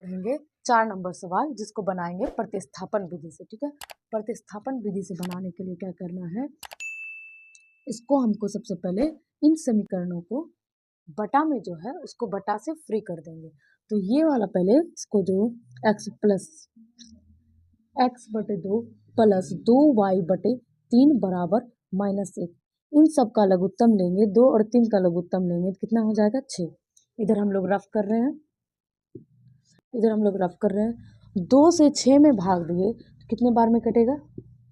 पढ़ेंगे 4 नंबर सवाल जिसको बनाएंगे प्रतिस्थापन विधि से। ठीक है, प्रतिस्थापन विधि से बनाने के लिए क्या करना है, इसको हमको सबसे पहले इन समीकरणों को बटा में जो है उसको बटा से फ्री कर देंगे। तो ये वाला पहले इसको जो x प्लस x बटे 2 प्लस 2y बटे 3 बराबर -1, इन सब का लघुत्तम लेंगे, 2 और 3 का लघुत्तम लेंगे तो कितना हो जाएगा 6। इधर हम लोग रफ कर रहे हैं, इधर हम लोग रफ कर रहे हैं। 2 से 6 में भाग दिए तो कितने बार में कटेगा,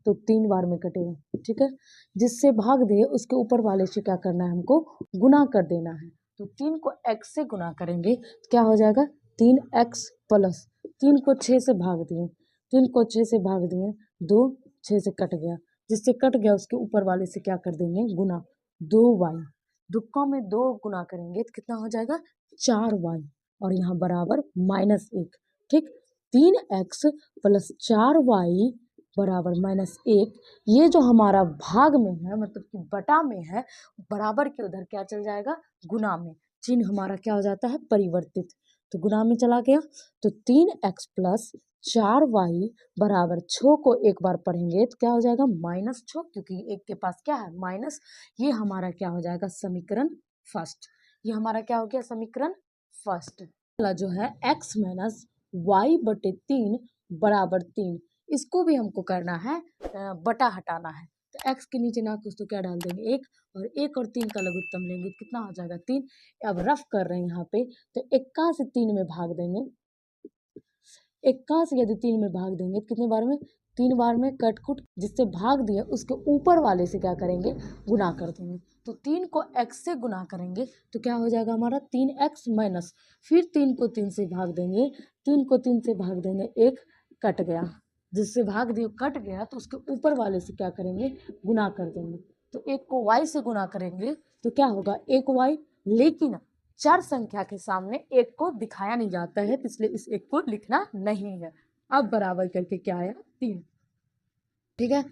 तो 3 बार में कटेगा। ठीक है, जिससे भाग दिए उसके ऊपर वाले से क्या करना है, हमको गुना कर देना है। तो 3 को x से गुना करेंगे तो क्या हो जाएगा 3x प्लस 3 को 6 से भाग दिए, 3 को 6 से भाग दिए, 2 6 से कट गया, जिससे कट गया उसके ऊपर वाले से क्या कर देंगे गुना, 2y, दुक्का में 2 गुना करेंगे तो कितना हो जाएगा 4y, और यहाँ बराबर -1। ठीक, 3x प्लस 4y बराबर -1, ये जो हमारा भाग में है मतलब कि बटा में है, बराबर के उधर क्या चल जाएगा गुना में, चिन्ह हमारा क्या हो जाता है परिवर्तित, तो गुना में चला गया। तो 3x प्लस 4y बराबर 6 को एक बार पढ़ेंगे तो क्या हो जाएगा -6, क्योंकि एक के पास क्या है माइनस। ये हमारा क्या हो जाएगा समीकरण फर्स्ट, ये हमारा क्या हो गया समीकरण फर्स्ट। वाला जो है x माइनस वाई बटे 3 बराबर 3, इसको भी हमको करना है बटा हटाना है। तो x के नीचे ना कुछ तो क्या डाल देंगे 1, और 1 और 3 का लघुत्तम लेंगे कितना हो जाएगा 3। अब रफ कर रहे हैं यहाँ पे, तो 1 से 3 में भाग देंगे, 1 से यदि 3 में भाग देंगे कितने बार में 3 बार में, कट कुट जिससे भाग दिए उसके ऊपर वाले से क्या करेंगे गुना कर देंगे। तो 3 को x से गुना करेंगे तो क्या हो जाएगा हमारा 3x माइनस, फिर 3 को 3 से भाग देंगे, 3 को 3 से भाग देंगे, 1 कट गया, जिससे भाग दिए कट गया तो उसके ऊपर वाले से क्या करेंगे गुना कर देंगे। तो 1 को y से गुना करेंगे तो क्या होगा 1y, लेकिन चर संख्या के सामने 1 को दिखाया नहीं जाता है, इसलिए इस 1 को लिखना नहीं है। अब बराबर करके क्या आया 3। ठीक है,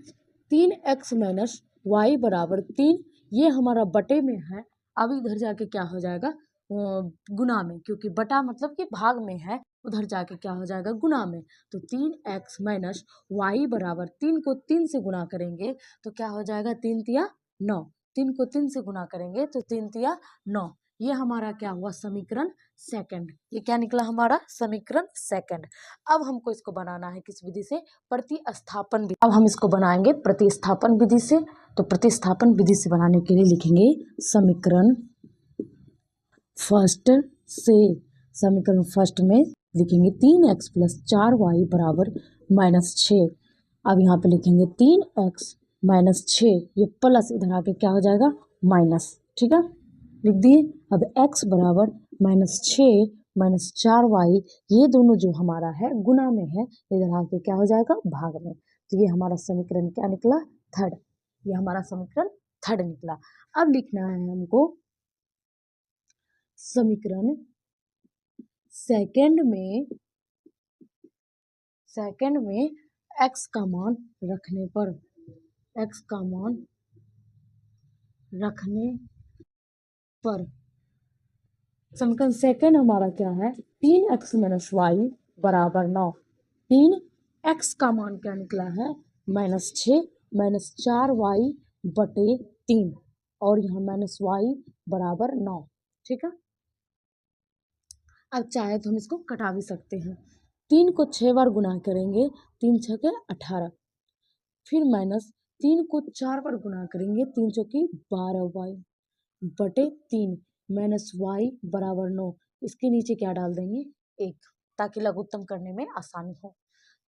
3x माइनस वाई बराबर 3, ये हमारा बटे में है। अब इधर जाके क्या हो जाएगा गुना में, क्योंकि बटा मतलब कि भाग में है, उधर जाके क्या हो जाएगा गुना में। तो 3x माइनस वाई बराबर 3 को 3 से गुना करेंगे तो क्या हो जाएगा 3 तिया 9, 3 को 3 से गुना करेंगे तो 3 तिया 9, ये हमारा क्या हुआ समीकरण सेकंड। ये क्या निकला हमारा समीकरण सेकंड। अब हमको इसको बनाना है किस विधि से, प्रतिस्थापन विधि। अब हम इसको बनाएंगे प्रतिस्थापन विधि से। तो प्रतिस्थापन विधि से बनाने के लिए लिखेंगे समीकरण फर्स्ट से, समीकरण फर्स्ट में लिखेंगे 3x प्लस 4y बराबर -6। अब यहाँ पे लिखेंगे 3x माइनस 6, ये प्लस इधर आके क्या हो जाएगा माइनस। ठीक है, लिख दिए। अब x बराबर -6 माइनस 4y, ये दोनों जो हमारा है गुना में है, इधर आके क्या हो जाएगा भाग में। तो ये हमारा समीकरण क्या निकला थर्ड, ये हमारा समीकरण थर्ड निकला। अब लिखना है हमको समीकरण सेकंड में x का मान रखने पर, x का मान रखने पर समीकरण सेकंड हमारा क्या है 3x माइनस वाई बराबर 9, 3x का मान क्या निकला है -6 माइनस 4y बटे 3, और यहाँ माइनस वाई बराबर 9। ठीक है, अब चाहे तो हम इसको कटा भी सकते हैं, 3 को 6 बार गुना करेंगे 3 छके 18, फिर माइनस 3 को 4 बार गुना करेंगे 3 चौकी 12y बटे 3 माइनस वाई बराबर 9, इसके नीचे क्या डाल देंगे 1, ताकि लघुत्तम करने में आसानी हो।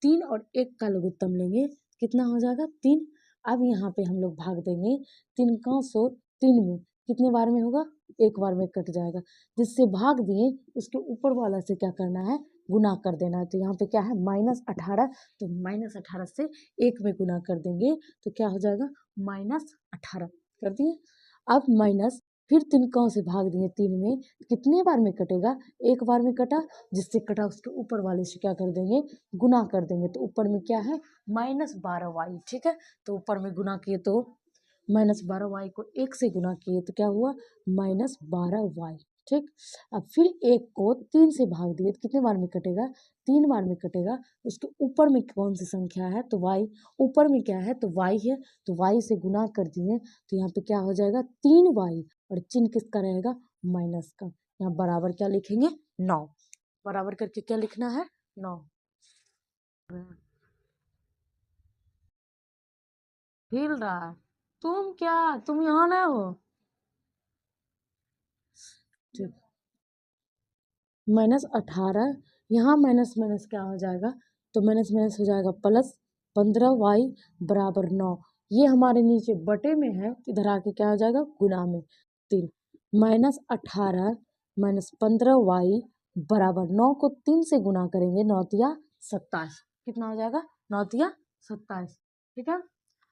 3 और 1 का लघुत्तम लेंगे कितना हो जाएगा 3। अब यहाँ पे हम लोग भाग देंगे 3 का 100 3 में, कितने बार में होगा एक बार में कट जाएगा, जिससे भाग दिए उसके ऊपर वाला से क्या करना है गुना कर देना है। तो यहाँ पे क्या है -18, तो -18 से 1 में गुना कर देंगे तो क्या हो जाएगा -18 कर दिए। अब माइनस फिर 3 का से भाग दिए 3 में, कितने बार में कटेगा एक बार में कटा, जिससे कटा उसके ऊपर वाले से क्या कर देंगे गुना कर देंगे। तो ऊपर में क्या है -12y। ठीक है, तो ऊपर में गुना किए तो -12y को 1 से गुना किए तो क्या हुआ -12y। ठीक। अब फिर 1 को 3 से भाग दिए तो कितने बार में कटेगा, 3 बार में कटेगा। उसके ऊपर में कौन सी संख्या है, तो y, ऊपर में क्या है तो y है, तो y से गुना कर दिए तो यहाँ पे क्या हो जाएगा 3y, और चिन्ह किसका रहेगा, माइनस का। यहाँ बराबर क्या लिखेंगे 9, बराबर करके क्या लिखना है 9। हिल रहा है, तुम क्या, तुम यहाँ ना हो। ठीक, -18, यहाँ माइनस माइनस क्या हो जाएगा, तो माइनस माइनस हो जाएगा प्लस 15y बराबर 9। ये हमारे नीचे बटे में है, इधर आके क्या हो जाएगा गुना में 3। -18 -15y बराबर 9 को 3 से गुना करेंगे, 9 तिया 27, कितना हो जाएगा 9 तिया 27। ठीक है,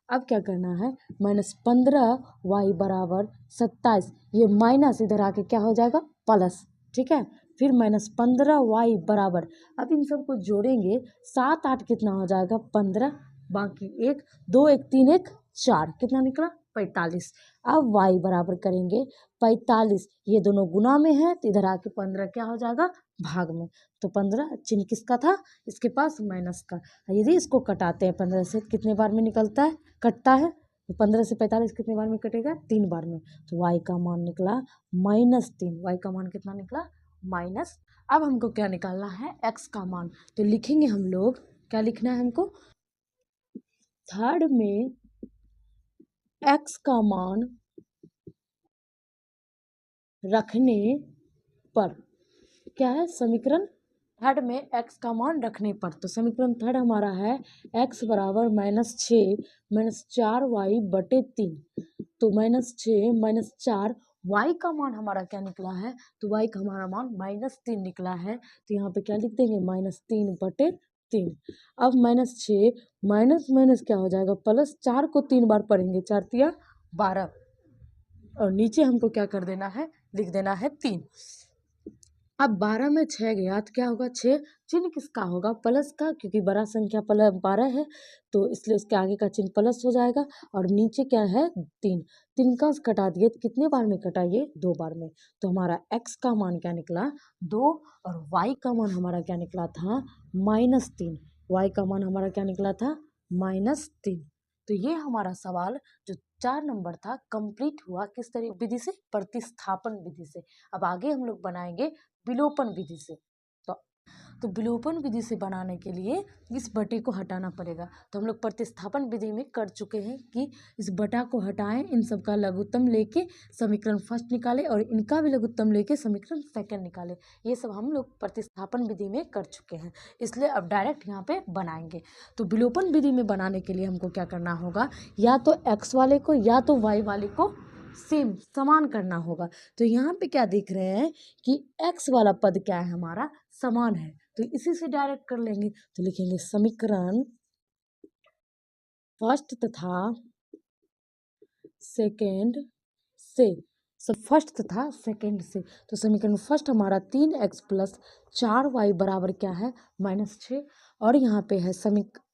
अब क्या करना है, -15y बराबर 27, ये माइनस इधर आके क्या हो जाएगा प्लस। ठीक है, फिर -15y बराबर, अब इन सबको जोड़ेंगे 7 8 कितना हो जाएगा 15, बाकी 1 2 1 3 1 4, कितना निकला 45। अब y बराबर करेंगे 45, ये दोनों गुना में है तो इधर आके 15 क्या हो जाएगा भाग में, तो 15 चिन्ह किसका था, इसके पास माइनस का। यदि इसको कटाते हैं 15 से कितने बार में निकलता है, कटता है, तो 15 से 45 कितने बार में कटेगा 3 बार में, तो y का मान निकला -3। y का मान कितना निकला माइनस। अब हमको क्या निकालना है x का मान, तो लिखेंगे हम लोग, क्या लिखना है हमको, थर्ड में x का मान रखने पर, क्या है समीकरण थर्ड में x का मान रखने पर, तो समीकरण थर्ड हमारा है x बराबर -6 -4y बटे 3, तो -6 -4 y का मान हमारा क्या निकला है, तो y का हमारा मान -3 निकला है, तो यहाँ पे क्या लिख देंगे -3 बटे 3। अब -6 माइनस माइनस क्या हो जाएगा प्लस, 4 को 3 बार पढ़ेंगे, 4 तिया 12, और नीचे हमको क्या कर देना है, लिख देना है 3। अब 12 में 6 गया तो क्या होगा 6, चिन्ह किसका होगा प्लस का, क्योंकि बड़ा संख्या 12 है तो इसलिए उसके आगे का चिन्ह प्लस हो जाएगा, और नीचे क्या है 3, 3 का कटा दिए तो कितने बार में कटा, ये 2 बार में, तो हमारा x का मान क्या निकला 2, और y का मान हमारा क्या निकला था -3, y का मान हमारा क्या निकला था -3। तो ये हमारा सवाल जो 4 नंबर था कंप्लीट हुआ किस तरह विधि से, प्रतिस्थापन विधि से। अब आगे हम लोग बनाएंगे विलोपन विधि से। तो विलोपन विधि से बनाने के लिए इस बटे को हटाना पड़ेगा, तो हम लोग प्रतिस्थापन विधि में कर चुके हैं कि इस बटा को हटाएं, इन सब का लघुत्तम लेके समीकरण फर्स्ट निकाले और इनका भी लघुत्तम लेके समीकरण सेकंड निकाले, ये सब हम लोग प्रतिस्थापन विधि में कर चुके हैं, इसलिए अब डायरेक्ट यहाँ पे बनाएंगे। तो विलोपन विधि में बनाने के लिए हमको क्या करना होगा, या तो x वाले को या तो y वाले को सेम समान करना होगा। तो यहाँ पे क्या देख रहे हैं कि x वाला पद क्या है हमारा समान है, तो इसी से डायरेक्ट कर लेंगे, तो लिखेंगे समीकरण फर्स्ट तथा सेकंड से, सब फर्स्ट तथा सेकंड से, तो समीकरण फर्स्ट हमारा 3x प्लस 4y बराबर क्या है -6, और यहाँ पे है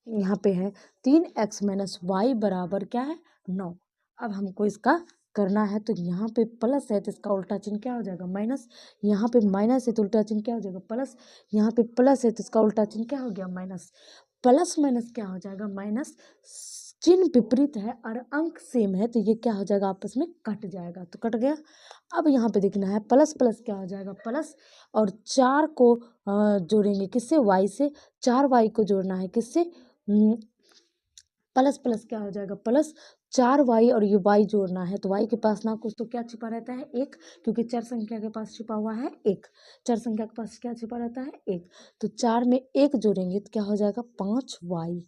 यहाँ पे है 3x माइनस वाई बराबर क्या है 9। अब हमको इसका करना है, तो यहाँ पे प्लस है तो इसका उल्टा चिन्ह क्या हो जाएगा माइनस, यहाँ पे माइनस है तो उल्टा चिन्ह क्या हो जाएगा प्लस, यहाँ पे प्लस है तो इसका उल्टा चिन्ह क्या हो गया माइनस, प्लस माइनस क्या हो जाएगा माइनस, चिन्ह विपरीत है और अंक सेम है तो ये क्या हो जाएगा आपस में कट जाएगा, तो कट गया। अब यहाँ पे देखना है प्लस प्लस क्या हो जाएगा प्लस, और 4 को जोड़ेंगे किससे y से, 4y को जोड़ना है किससे, प्लस प्लस क्या हो जाएगा प्लस 4y, और ये y जोड़ना है तो y के पास ना कुछ तो क्या छिपा रहता है 1, क्योंकि चर संख्या के पास छिपा हुआ है 1, चर संख्या के पास क्या छिपा रहता है 1, तो 4 में 1 जोड़ेंगे तो क्या हो जाएगा 5y।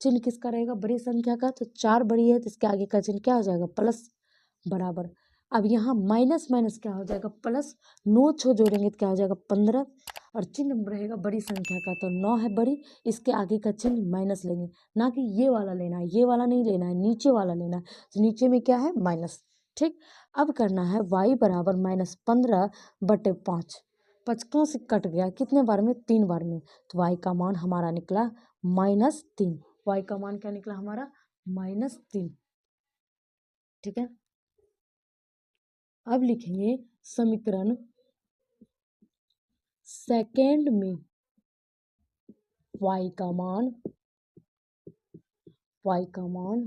चिन्ह किसका रहेगा बड़ी संख्या का, तो 4 बड़ी है तो इसके आगे का चिन्ह क्या हो जाएगा प्लस बराबर। अब यहाँ माइनस माइनस क्या हो जाएगा प्लस, 9 छो जोड़ेंगे तो क्या हो जाएगा 15, और चिन्ह रहेगा बड़ी संख्या का तो 9 है बड़ी, इसके आगे का चिन्ह माइनस लेंगे, ना कि ये वाला लेना है, ये वाला नहीं लेना है, नीचे वाला लेना है, तो नीचे में क्या है माइनस। ठीक, अब करना है y बराबर -15 बटे 5, 5 से कट गया कितने बार में 3 बार में, तो y का मान हमारा निकला -3, y का मान क्या निकला हमारा -3। ठीक है, अब लिखेंगे समीकरण सेकेंड में y का मान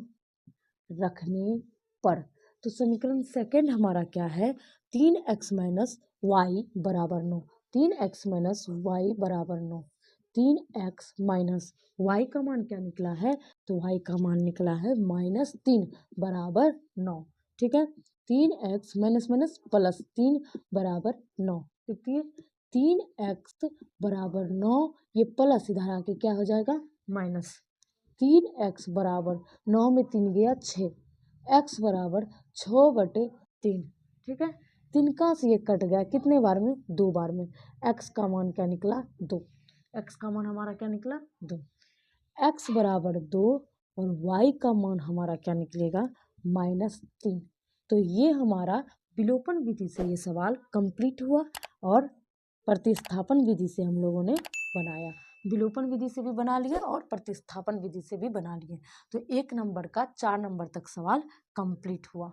रखने पर, तो समीकरण सेकेंड हमारा क्या है, 3x माइनस वाई बराबर 9, 3x माइनस वाई बराबर 9, 3x माइनस वाई का मान क्या निकला है, तो y का मान निकला है -3 बराबर 9। ठीक है, 3x माइनस माइनस प्लस 3 बराबर 9, क्योंकि 3x बराबर 9, ये प्लस इधर आके क्या हो जाएगा माइनस, 3x बराबर 9 में 3 गया 6, x बराबर 6/3। ठीक है, 3 का से ये कट गया, कितने बार में, 2 बार में। x का मान क्या निकला 2, x का मान हमारा क्या निकला 2, x बराबर 2 और y का मान हमारा क्या निकलेगा -3। तो ये हमारा विलोपन विधि से ये सवाल कंप्लीट हुआ और प्रतिस्थापन विधि से हम लोगों ने बनाया। विलोपन विधि से भी बना लिया और प्रतिस्थापन विधि से भी बना लिए। तो 1 नंबर का 4 नंबर तक सवाल कंप्लीट हुआ।